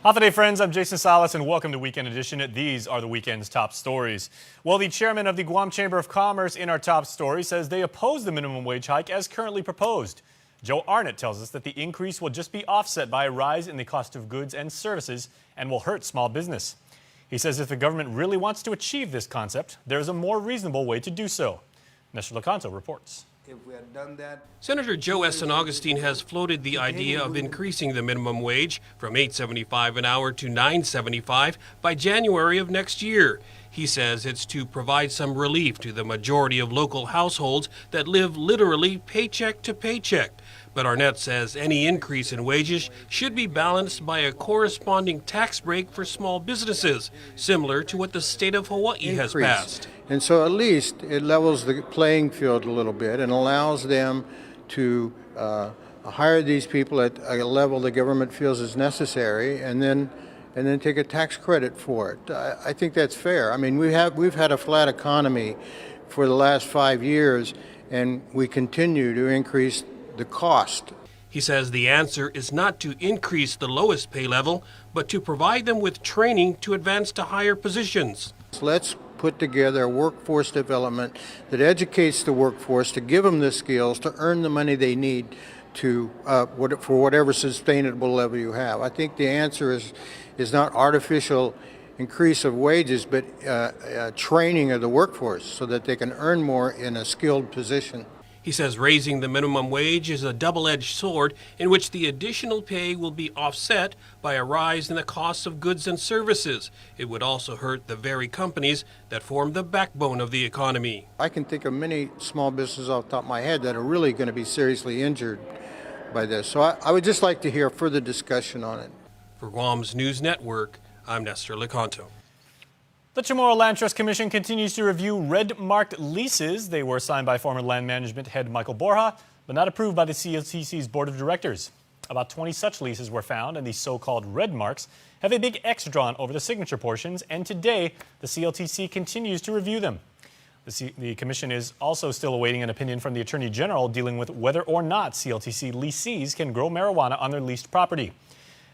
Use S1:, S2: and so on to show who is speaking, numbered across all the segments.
S1: Half-a-day, friends. I'm Jason Salas, and welcome to Weekend Edition. These are the weekend's top stories. Well, the chairman of the Guam Chamber of Commerce in our top story says they oppose the minimum wage hike as currently proposed. Joe Arnott tells us that the increase will just be offset by a rise in the cost of goods and services and will hurt small business. He says if the government really wants to achieve this concept, there is a more reasonable way to do so. Nestor Lecanto reports.
S2: If we had done that,
S3: Senator Joe S. Augustine has floated the idea of increasing the minimum wage from $8.75 an hour to $9.75 by January of next year. He says it's to provide some relief to the majority of local households that live literally paycheck to paycheck. But Arnett says any increase in wages should be balanced by a corresponding tax break for small businesses, similar to what the state of Hawaii has passed.
S2: And so at least it levels the playing field a little bit and allows them to hire these people at a level the government feels is necessary, and then take a tax credit for it. I think that's fair. I mean, we've had a flat economy for the last 5 years, and we continue to increase the cost.
S3: He says the answer is not to increase the lowest pay level, but to provide them with training to advance to higher positions.
S2: Let's put together a workforce development that educates the workforce to give them the skills to earn the money they need to for whatever sustainable level you have. I think the answer is not artificial increase of wages, but training of the workforce so that they can earn more in a skilled position.
S3: He says raising the minimum wage is a double-edged sword in which the additional pay will be offset by a rise in the cost of goods and services. It would also hurt the very companies that form the backbone of the economy.
S2: I can think of many small businesses off the top of my head that are really going to be seriously injured by this. So I would just like to hear further discussion on it.
S3: For Guam's News Network, I'm Nestor Lecanto.
S1: The Chamorro Land Trust Commission continues to review red-marked leases. They were signed by former land management head Michael Borja, but not approved by the CLTC's board of directors. About 20 such leases were found, and these so-called red marks have a big X drawn over the signature portions, and today the CLTC continues to review them. The commission is also still awaiting an opinion from the Attorney General dealing with whether or not CLTC lessees can grow marijuana on their leased property.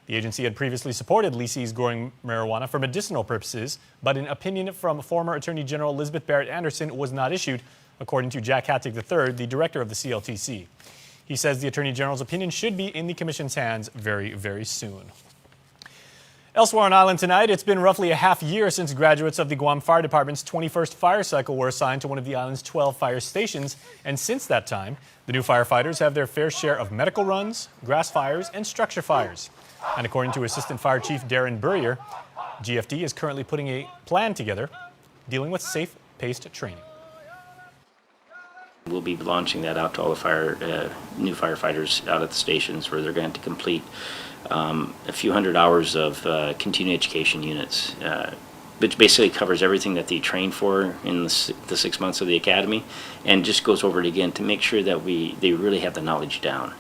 S1: The agency had previously supported lessees growing marijuana for medicinal purposes, but an opinion from former Attorney General Elizabeth Barrett Anderson was not issued, according to Jack Hattig III, the director of the CLTC. He says the Attorney General's opinion should be in the Commission's hands very, very soon. Elsewhere on island tonight, it's been roughly a half year since graduates of the Guam Fire Department's 21st fire cycle were assigned to one of the island's 12 fire stations, and since that time, the new firefighters have their fair share of medical runs, grass fires, and structure fires. And according to Assistant Fire Chief Darren Burrier, GFD is currently putting a plan together dealing with safe-paced training.
S4: We'll be launching that out to all the new firefighters out at the stations, where they're going to complete a few hundred hours of continuing education units, which basically covers everything that they train for in the 6 months of the academy, and just goes over it again to make sure that they really have the knowledge down.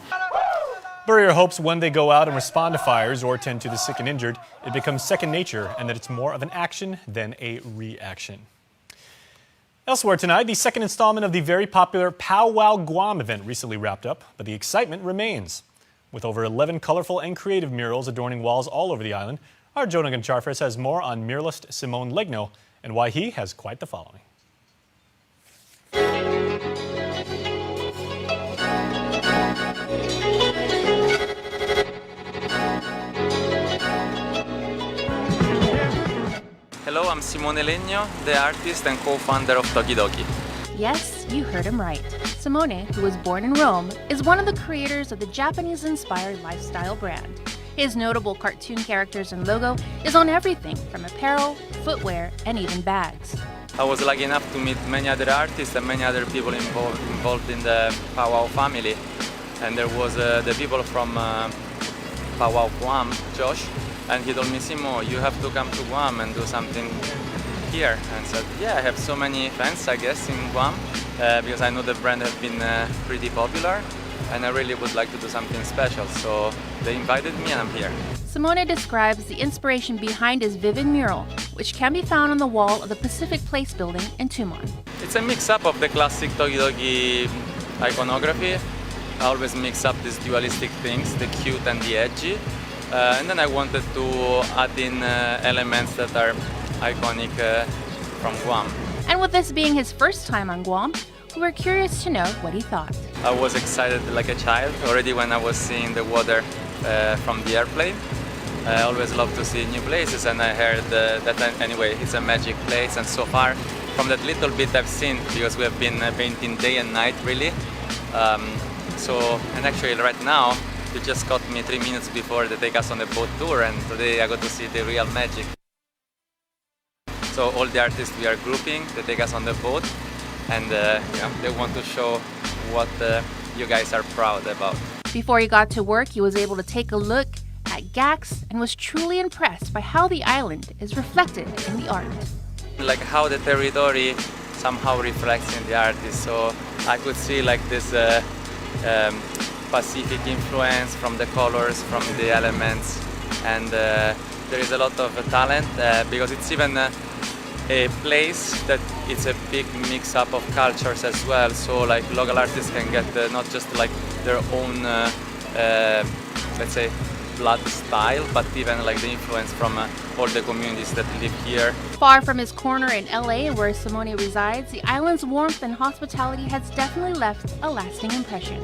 S1: Burrier hopes when they go out and respond to fires or tend to the sick and injured, it becomes second nature and that it's more of an action than a reaction. Elsewhere tonight, the second installment of the very popular Pow Wow Guam event recently wrapped up, but the excitement remains. With over 11 colorful and creative murals adorning walls all over the island, our Jonah Goncharfes has more on muralist Simone Legno and why he has quite the following.
S5: Hello, I'm Simone Legno, the artist and co-founder of Tokidoki.
S6: Yes, you heard him right. Simone, who was born in Rome, is one of the creators of the Japanese-inspired lifestyle brand. His notable cartoon characters and logo is on everything from apparel, footwear, and even bags.
S5: I was lucky enough to meet many other artists and many other people involved in the Powwow family. And there was the people from Powwow Guam, Josh, and he told me, Simo, you have to come to Guam and do something here. And I said, yeah, I have so many fans, I guess, in Guam, because I know the brand has been pretty popular, and I really would like to do something special. So they invited me and I'm here.
S6: Simone describes the inspiration behind his vivid mural, which can be found on the wall of the Pacific Place building in Tumon.
S5: It's a mix-up of the classic Tokidoki iconography. I always mix up these dualistic things, the cute and the edgy, And then I wanted to add in elements that are iconic from Guam.
S6: And with this being his first time on Guam, we were curious to know what he thought.
S5: I was excited like a child already when I was seeing the water from the airplane. I always love to see new places, and I heard that anyway, it's a magic place. And so far, from that little bit I've seen, because we have been painting day and night really. And actually right now, they just got me 3 minutes before they take us on the boat tour, and today I got to see the real magic. So all the artists we are grouping, they take us on the boat, and they want to show what you guys are proud about.
S6: Before he got to work, he was able to take a look at GAX and was truly impressed by how the island is reflected in the art.
S5: Like how the territory somehow reflects in the artist. So I could see like this Pacific influence from the colors, from the elements, and there is a lot of talent because it's even a place that it's a big mix-up of cultures as well. So like local artists can get not just like their own, let's say, blood style, but even like the influence from all the communities that live here.
S6: Far from his corner in LA, where Simone resides, the island's warmth and hospitality has definitely left a lasting impression.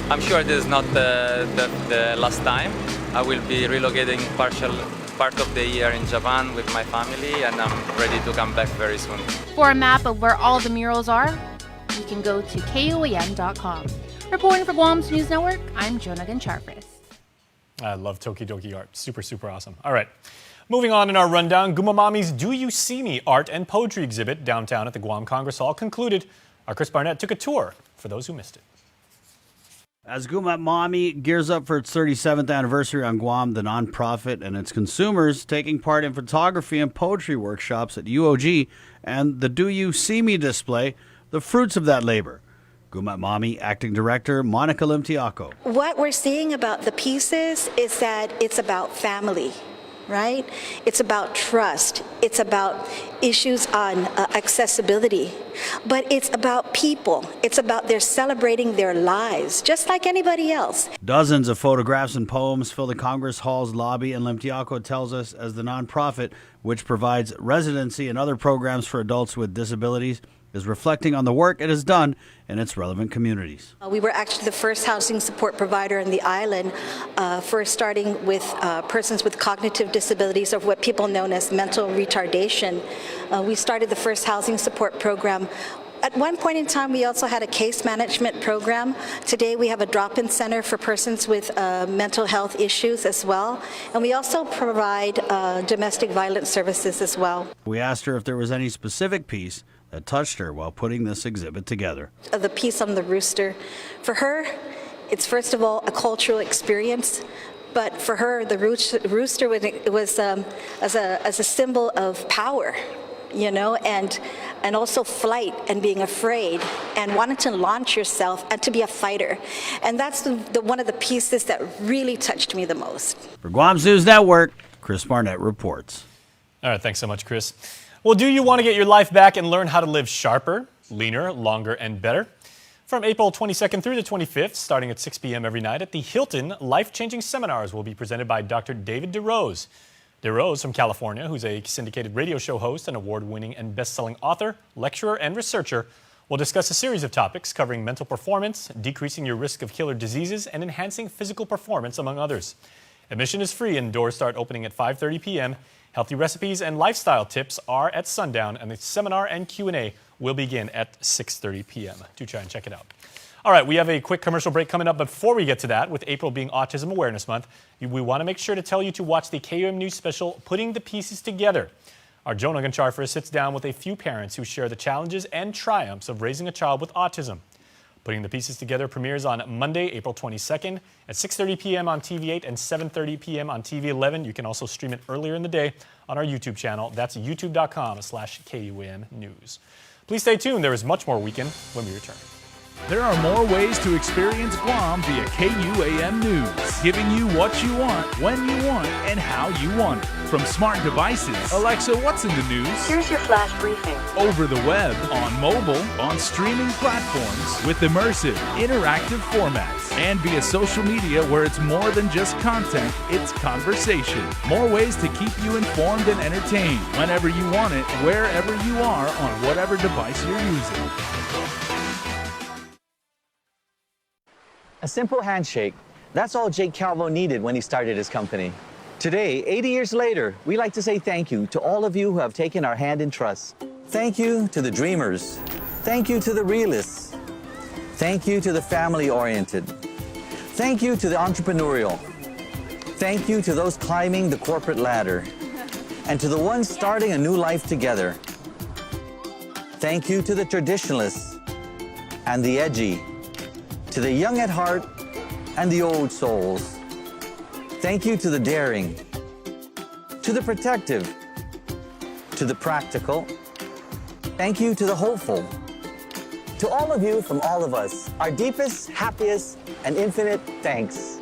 S5: I'm sure this is not the last time. I will be relocating part of the year in Japan with my family, and I'm ready to come back very soon.
S6: For a map of where all the murals are, you can go to KUAM.com. Reporting for Guam's News Network, I'm Jonah Goncharfris.
S1: I love Tokidoki art. Super, super awesome. All right. Moving on in our rundown, Gumamami's Do You See Me art and poetry exhibit downtown at the Guam Congress Hall concluded. Our Chris Barnett took a tour for those who missed it.
S7: As Gumamami gears up for its 37th anniversary on Guam, the nonprofit and its consumers taking part in photography and poetry workshops at UOG and the Do You See Me display, the fruits of that labor. Gumamami Acting Director Monica Limtiaco.
S8: What we're seeing about the pieces is that it's about family, right? It's about trust. It's about issues on accessibility. But it's about people. It's about they're celebrating their lives, just like anybody else.
S7: Dozens of photographs and poems fill the Congress Hall's lobby, and Limtiaco tells us as the nonprofit, which provides residency and other programs for adults with disabilities, is reflecting on the work it has done in its relevant communities.
S8: We were actually the first housing support provider in the island, first starting with persons with cognitive disabilities, or what people know as mental retardation. We started the first housing support program. At one point in time, we also had a case management program. Today, we have a drop-in center for persons with mental health issues as well. And we also provide domestic violence services as well.
S7: We asked her if there was any specific piece that touched her while putting this exhibit together.
S8: The piece on the rooster, for her, it's first of all a cultural experience, but for her, the rooster was as a symbol of power, you know, and also flight and being afraid and wanting to launch yourself and to be a fighter. And that's one of the pieces that really touched me the most.
S7: For Guam's News Network, Chris Barnett reports.
S1: All right, thanks so much, Chris. Well, do you want to get your life back and learn how to live sharper, leaner, longer, and better? From April 22nd through the 25th, starting at 6 p.m. every night at the Hilton, life-changing seminars will be presented by Dr. David DeRose. DeRose from California, who's a syndicated radio show host, an award-winning and best-selling author, lecturer, and researcher, will discuss a series of topics covering mental performance, decreasing your risk of killer diseases, and enhancing physical performance, among others. Admission is free and doors start opening at 5:30 p.m. Healthy recipes and lifestyle tips are at sundown, and the seminar and Q&A will begin at 6:30 p.m. Do try and check it out. All right, we have a quick commercial break coming up, but before we get to that, with April being Autism Awareness Month, we want to make sure to tell you to watch the KUAM News special, Putting the Pieces Together. Our Jonah Goncharfris sits down with a few parents who share the challenges and triumphs of raising a child with autism. Putting the Pieces Together premieres on Monday, April 22nd at 6:30 p.m. on TV8 and 7:30 p.m. on TV11. You can also stream it earlier in the day on our YouTube channel. That's youtube.com/KUAM News. Please stay tuned. There is much more weekend when we return.
S9: There are more ways to experience Guam via KUAM News, giving you what you want, when you want, and how you want it. From smart devices, Alexa, what's in the news?
S10: Here's your flash briefing.
S9: Over the web, on mobile, on streaming platforms, with immersive, interactive formats, and via social media where it's more than just content, it's conversation. More ways to keep you informed and entertained whenever you want it, wherever you are, on whatever device you're using.
S11: A simple handshake. That's all Jake Calvo needed when he started his company. Today, 80 years later, we like to say thank you to all of you who have taken our hand in trust. Thank you to the dreamers. Thank you to the realists. Thank you to the family-oriented. Thank you to the entrepreneurial. Thank you to those climbing the corporate ladder. And to the ones starting a new life together. Thank you to the traditionalists and the edgy. To the young at heart and the old souls. Thank you to the daring, to the protective, to the practical. Thank you to the hopeful. To all of you from all of us, our deepest, happiest, and infinite thanks.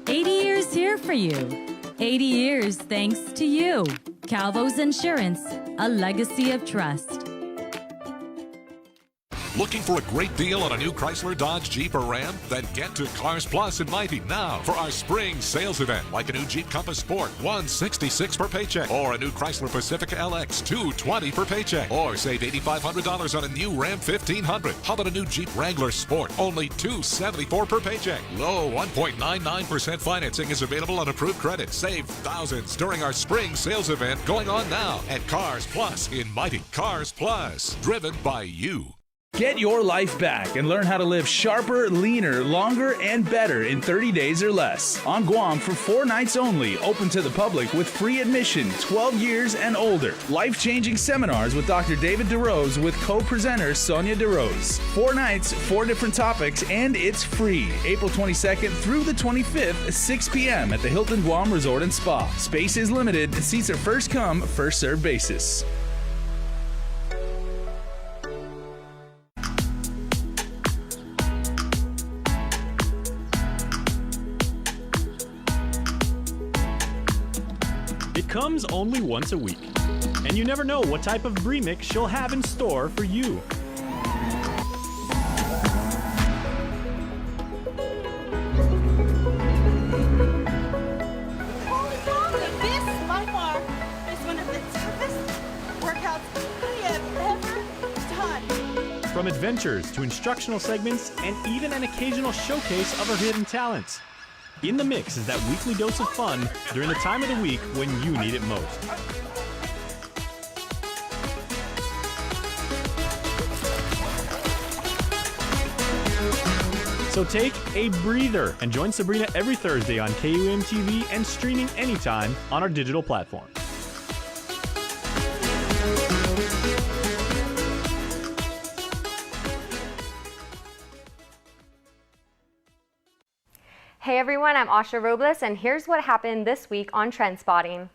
S12: 80 years here for you. 80 years thanks to you. Calvo's Insurance, a legacy of trust.
S13: Looking for a great deal on a new Chrysler, Dodge, Jeep, or Ram? Then get to Cars Plus in Mighty now for our spring sales event, like a new Jeep Compass Sport, $166 per paycheck, or a new Chrysler Pacifica LX, $220 per paycheck, or save $8,500 on a new Ram 1500. How about a new Jeep Wrangler Sport, only $274 per paycheck? Low 1.99% financing is available on approved credit. Save thousands during our spring sales event going on now at Cars Plus in Mighty. Cars Plus, driven by you.
S9: Get your life back and learn how to live sharper, leaner, longer, and better in 30 days or less. On Guam for 4 nights only, open to the public with free admission, 12 years and older. Life-changing seminars with Dr. David DeRose with co-presenter Sonia DeRose. 4 nights, 4 different topics, and it's free. April 22nd through the 25th, 6 p.m. at the Hilton Guam Resort and Spa. Space is limited. Seats are first come, first served basis.
S1: It comes only once a week, and you never know what type of brie mix she'll have in store for you.
S10: Holy cow, this by far is one of the toughest workouts I have ever done.
S1: From adventures to instructional segments and even an occasional showcase of her hidden talents. In the mix is that weekly dose of fun during the time of the week when you need it most. So take a breather and join Sabrina every Thursday on KUAM TV and streaming anytime on our digital platform.
S14: Hey everyone, I'm Asha Robles, and here's what happened this week on Trend Spotting.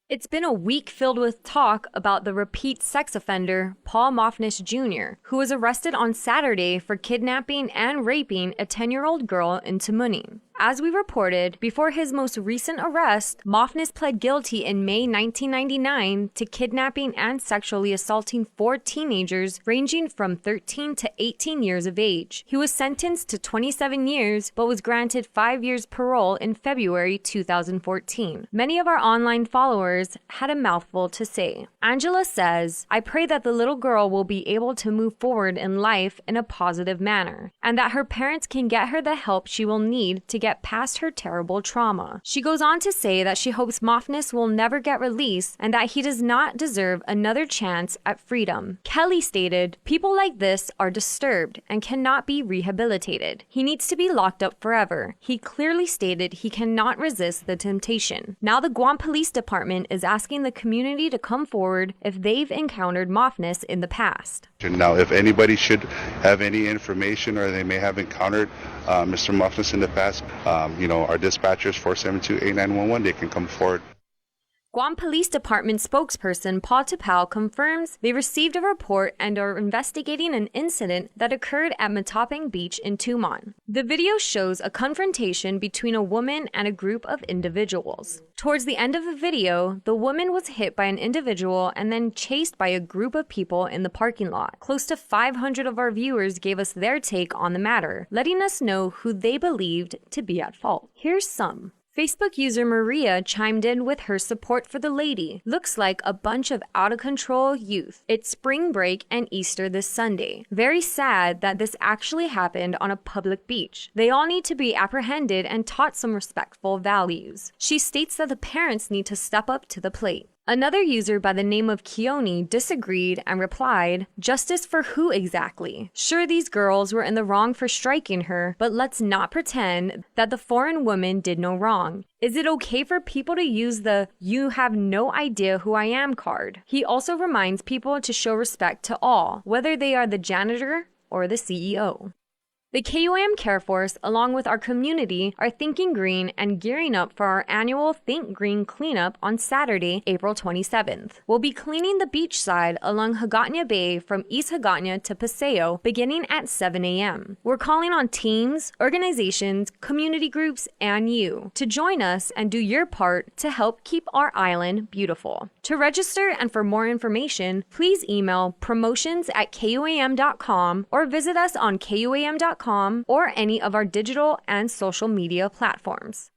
S14: It's been a week filled with talk about the repeat sex offender, Paul Mofnish Jr., who was arrested on Saturday for kidnapping and raping a 10-year-old girl in Tamuning. As we reported, before his most recent arrest, Mofnish pled guilty in May 1999 to kidnapping and sexually assaulting 4 teenagers ranging from 13 to 18 years of age. He was sentenced to 27 years, but was granted 5 years parole in February 2014. Many of our online followers had a mouthful to say. Angela says, "I pray that the little girl will be able to move forward in life in a positive manner, and that her parents can get her the help she will need to get past her terrible trauma." She goes on to say that she hopes Mofnish will never get released and that he does not deserve another chance at freedom. Kelly stated, "People like this are disturbed and cannot be rehabilitated. He needs to be locked up forever. He clearly stated he cannot resist the temptation." Now the Guam Police Department is asking the community to come forward if they've encountered Mofnish in the past.
S15: Now, if anybody should have any information or they may have encountered Mr. Mofnish in the past, our dispatchers 472-8911, they can come forward.
S14: Guam Police Department spokesperson Paul Tapao confirms they received a report and are investigating an incident that occurred at Matapang Beach in Tumon. The video shows a confrontation between a woman and a group of individuals. Towards the end of the video, the woman was hit by an individual and then chased by a group of people in the parking lot. Close to 500 of our viewers gave us their take on the matter, letting us know who they believed to be at fault. Here's some. Facebook user Maria chimed in with her support for the lady. Looks like a bunch of out-of-control youth. It's spring break and Easter this Sunday. Very sad that this actually happened on a public beach. They all need to be apprehended and taught some respectful values. She states that the parents need to step up to the plate. Another user by the name of Keone disagreed and replied, "Justice for who exactly? Sure, these girls were in the wrong for striking her, but let's not pretend that the foreign woman did no wrong. Is it okay for people to use the 'you have no idea who I am' card?" He also reminds people to show respect to all, whether they are the janitor or the CEO. The KUAM Care Force, along with our community, are thinking green and gearing up for our annual Think Green cleanup on Saturday, April 27th. We'll be cleaning the beach side along Hagåtña Bay from East Hagåtña to Paseo beginning at 7 a.m. We're calling on teams, organizations, community groups, and you to join us and do your part to help keep our island beautiful. To register and for more information, please email promotions@kuam.com or visit us on kuam.com or any of our digital and social media platforms.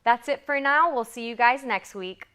S14: That's it for now. We'll see you guys next week.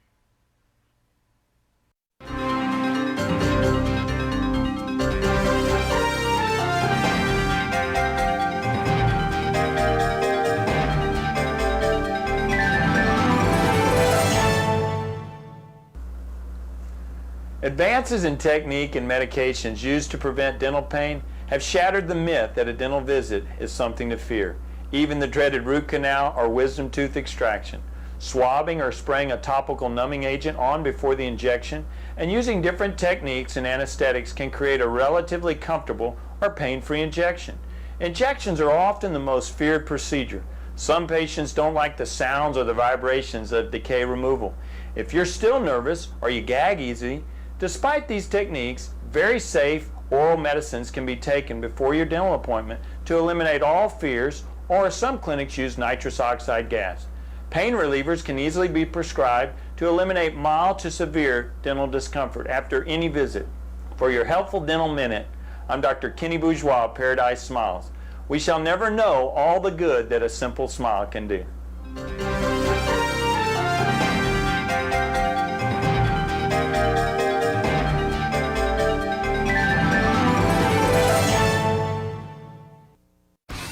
S16: Advances in technique and medications used to prevent dental pain have shattered the myth that a dental visit is something to fear. Even the dreaded root canal or wisdom tooth extraction. Swabbing or spraying a topical numbing agent on before the injection and using different techniques and anesthetics can create a relatively comfortable or pain-free injection. Injections are often the most feared procedure. Some patients don't like the sounds or the vibrations of decay removal. If you're still nervous or you gag easily, despite these techniques, very safe oral medicines can be taken before your dental appointment to eliminate all fears, or some clinics use nitrous oxide gas. Pain relievers can easily be prescribed to eliminate mild to severe dental discomfort after any visit. For your Helpful Dental Minute, I'm Dr. Kenny Bourgeois of Paradise Smiles. We shall never know all the good that a simple smile can do.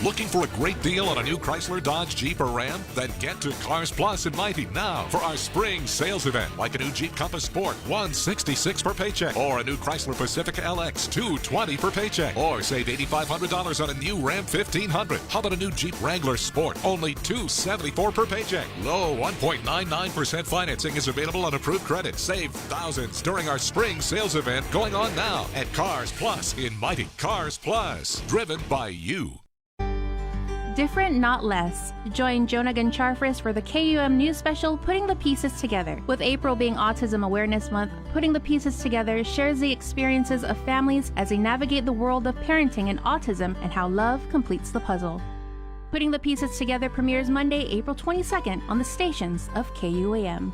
S13: Looking for a great deal on a new Chrysler, Dodge, Jeep, or Ram? Then get to Cars Plus in Mighty now for our spring sales event, like a new Jeep Compass Sport, $166 per paycheck, or a new Chrysler Pacifica LX, $220 per paycheck, or save $8,500 on a new Ram 1500. How about a new Jeep Wrangler Sport, only $274 per paycheck? Low 1.99% financing is available on approved credit. Save thousands during our spring sales event going on now at Cars Plus in Mighty. Cars Plus, driven by you.
S6: Different, not less. Join Jonah Gancharfris for the KUM News Special, Putting the Pieces Together. With April being Autism Awareness Month, Putting the Pieces Together shares the experiences of families as they navigate the world of parenting and autism and how love completes the puzzle. Putting the Pieces Together premieres Monday, April 22nd on the stations of KUAM.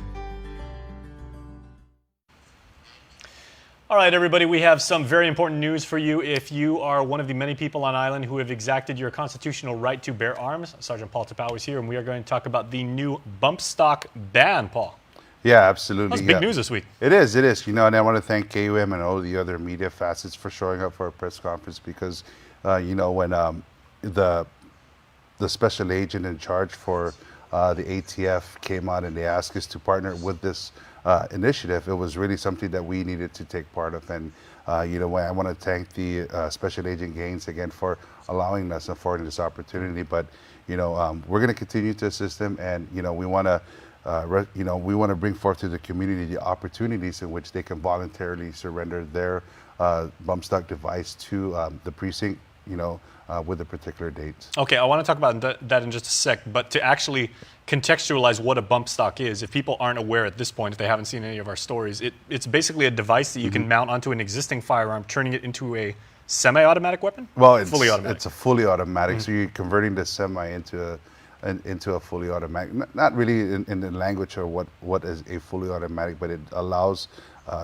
S1: All right, everybody, we have some very important news for you if you are one of the many people on island who have exacted your constitutional right to bear arms. Sergeant Paul Tapao is here, and we are going to talk about the new bump stock ban, Paul.
S17: Yeah, absolutely.
S1: That's big news this week.
S17: It is. And I want to thank KUM and all the other media facets for showing up for our press conference because, when the special agent in charge for the ATF came out and they asked us to partner with this initiative, it was really something that we needed to take part of. And, I want to thank the Special Agent Gaines again for allowing us and affording this opportunity. But, we're going to continue to assist them. And, we want to we want to bring forth to the community the opportunities in which they can voluntarily surrender their bump stock device to the precinct, with a particular date.
S1: Okay, I want to talk about that in just a sec, but to actually contextualize what a bump stock is, if people aren't aware at this point, if they haven't seen any of our stories, it's basically a device that you can mount onto an existing firearm, turning it into a semi-automatic weapon?
S17: Well, it's
S1: fully automatic.
S17: It's a fully automatic, so you're converting the semi into a fully automatic. Not really in the language of what is a fully automatic, but it allows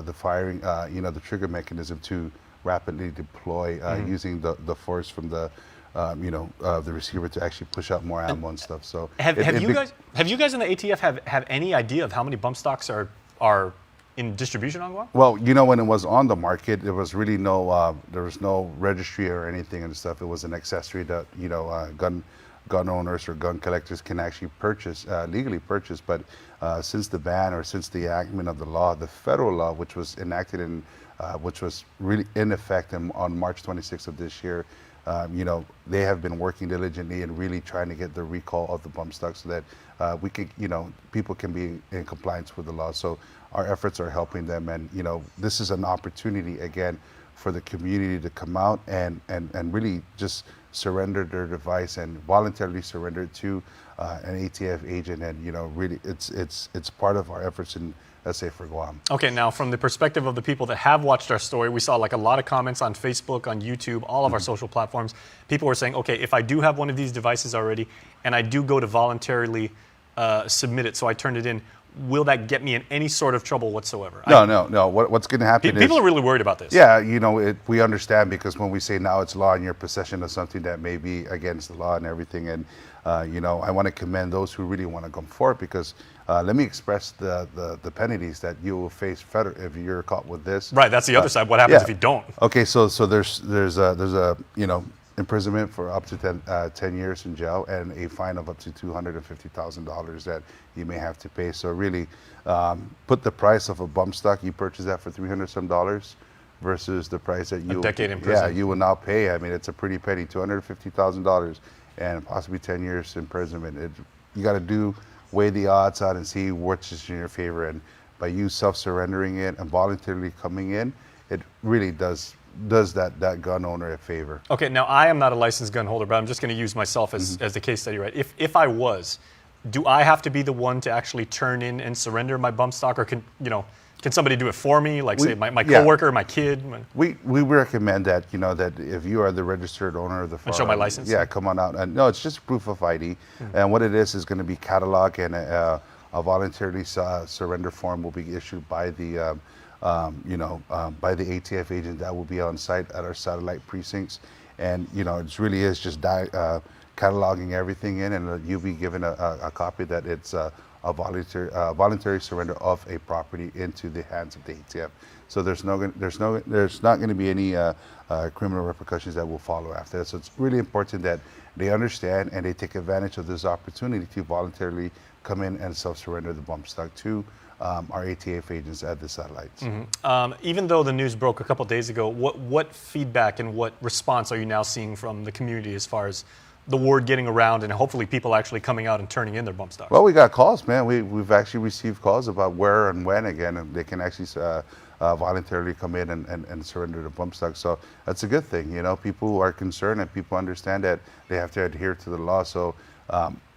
S17: the firing, the trigger mechanism to rapidly deploy using the force from the receiver to actually push out more ammo and stuff. So
S1: have you guys in the ATF have any idea of how many bump stocks are in distribution on Guam?
S17: Well, when it was on the market, there was really there was no registry or anything and stuff. It was an accessory that gun owners or gun collectors can actually purchase, legally purchase. But since the ban or since the enactment of the law, the federal law, which was enacted which was really in effect on March 26th of this year, they have been working diligently and really trying to get the recall of the bump stock so that we could, people can be in compliance with the law. So our efforts are helping them, and this is an opportunity again for the community to come out and really just surrender their device and voluntarily surrender it to an ATF agent, and really it's part of our efforts in SA for Guam.
S1: Okay, now from the perspective of the people that have watched our story, we saw like a lot of comments on Facebook, on YouTube, all of our social platforms. People were saying, okay, if I do have one of these devices already and I do go to voluntarily submit it, so I turned it in, will that get me in any sort of trouble whatsoever?
S17: No. What's going to happen is...
S1: People are really worried about this.
S17: Yeah, we understand, because when we say now it's law and you're possession of something that may be against the law and everything, and I want to commend those who really want to come forward, because let me express the penalties that you will face if you're caught with this.
S1: Right, that's the other side. What happens if you don't?
S17: Okay, so there's a imprisonment for up to 10 years in jail and a fine of up to $250,000 that you may have to pay. So really, put the price of a bump stock, you purchase that for $300 some versus the price that you
S1: a decade in prison.
S17: Yeah, you will now pay. I mean, it's a pretty penny, $250,000 and possibly 10 years imprisonment. You got to weigh the odds out and see which is in your favor. And by you self-surrendering it and voluntarily coming in, it really does that gun owner a favor.
S1: Okay, now I am not a licensed gun holder, but I'm just going to use myself as the case study, right? If I was, do I have to be the one to actually turn in and surrender my bump stock, or can somebody do it for me, like say my coworker, my kid?
S17: We recommend that that if you are the registered owner of the firearm,
S1: and show my license.
S17: Yeah, come on out. And no, it's just proof of ID, and what it is going to be catalog, and a voluntarily surrender form will be issued by the by the ATF agent that will be on site at our satellite precincts. And it really is just cataloging everything in, and you'll be given a copy that it's a voluntary surrender of a property into the hands of the ATF. So there's not going to be any criminal repercussions that will follow after that. So it's really important that they understand and they take advantage of this opportunity to voluntarily come in and self-surrender the bump stock to our ATF agents at the satellites.
S1: Even though the news broke a couple days ago, what feedback and what response are you now seeing from the community as far as the word getting around and hopefully people actually coming out and turning in their bump stocks?
S17: Well, we got calls, man. We've actually received calls about where and when again, and they can actually voluntarily come in and surrender the bump stock. So that's a good thing. People are concerned and people understand that they have to adhere to the law. So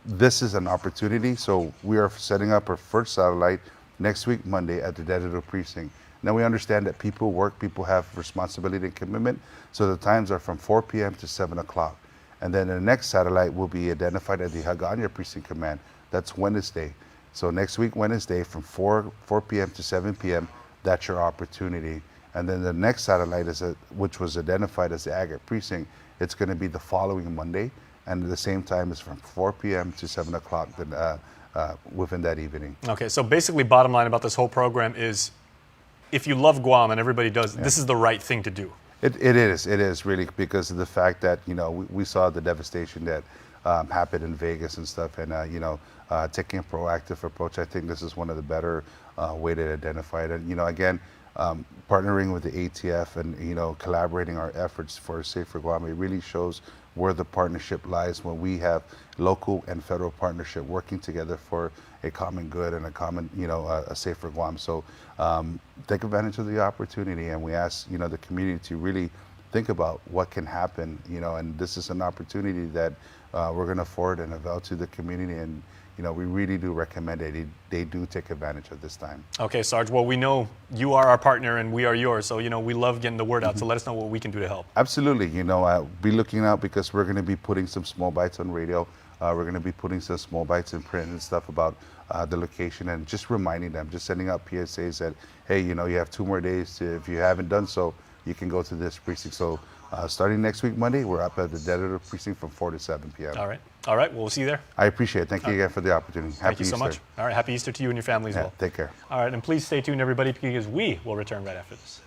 S17: this is an opportunity. So we are setting up our first satellite next week, Monday, at the Dedito precinct. Now we understand that people work, people have responsibility and commitment. So the times are from 4 p.m. to 7 o'clock. And then the next satellite will be identified at the Hagåtña Precinct Command. That's Wednesday. So next week, Wednesday, from 4 p.m. to 7 p.m., that's your opportunity. And then the next satellite, which was identified as the Agate Precinct, it's going to be the following Monday. And at the same time, it's from 4 p.m. to 7 o'clock within that evening.
S1: Okay, so basically bottom line about this whole program is, if you love Guam, and everybody does, this is the right thing to do.
S17: It is really, because of the fact that we saw the devastation that happened in Vegas and stuff, and taking a proactive approach, I think this is one of the better way to identify it. And again, partnering with the ATF and, you know, collaborating our efforts for a safer Guam, it really shows where the partnership lies when we have local and federal partnership working together for a common good and a common, you know, a safer Guam. So take advantage of the opportunity, and we ask, you know, the community to really think about what can happen, you know, and this is an opportunity that we're going to forward and avail to the community, and you know, we really do recommend it. They do take advantage of this time.
S1: Okay, Sarge, well, we know you are our partner and we are yours, so, you know, we love getting the word out, so let us know what we can do to help.
S17: Absolutely. You know, be looking out because we're going to be putting some small bites on radio. We're going to be putting some small bites in print and stuff about the location, and just reminding them, just sending out PSAs that, hey, you know, you have 2 more days to, if you haven't done so, you can go to this precinct. So starting next week, Monday, we're up at the Deditor Precinct from 4 to 7 p.m.
S1: All right. All right. Well, we'll see you there.
S17: I appreciate it. Thank you again for the opportunity.
S1: Thank you so much. All right. Happy Easter to you and your family as well.
S17: Take care.
S1: All right. And please stay tuned, everybody, because we will return right after this.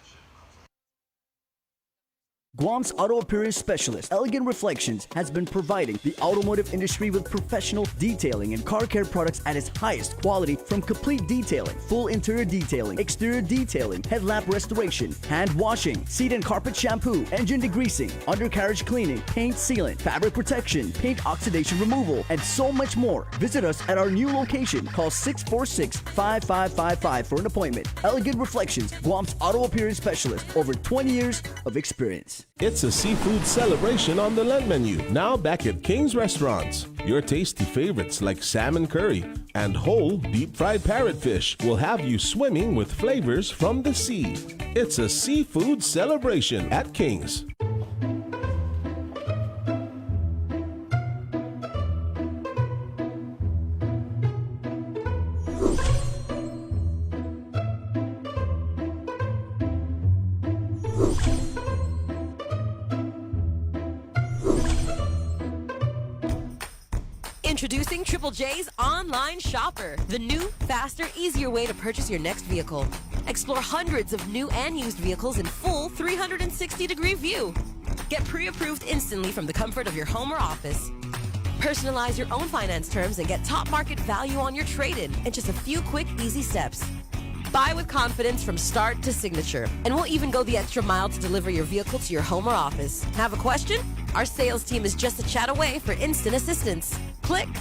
S18: Guam's auto appearance specialist, Elegant Reflections, has been providing the automotive industry with professional detailing and car care products at its highest quality, from complete detailing, full interior detailing, exterior detailing, headlamp restoration, hand washing, seat and carpet shampoo, engine degreasing, undercarriage cleaning, paint sealant, fabric protection, paint oxidation removal, and so much more. Visit us at our new location. Call 646-5555 for an appointment. Elegant Reflections, Guam's auto appearance specialist, over 20 years of experience.
S19: It's a seafood celebration on the Lent menu, now back at King's Restaurants. Your tasty favorites like salmon curry and whole deep-fried parrotfish will have you swimming with flavors from the sea. It's a seafood celebration at King's.
S20: Introducing Triple J's Online Shopper, the new, faster, easier way to purchase your next vehicle. Explore hundreds of new and used vehicles in full 360-degree view. Get pre-approved instantly from the comfort of your home or office. Personalize your own finance terms and get top market value on your trade-in in just a few quick, easy steps. Buy with confidence from start to signature, and we'll even go the extra mile to deliver your vehicle to your home or office. Have a question? Our sales team is just a chat away for instant assistance. Click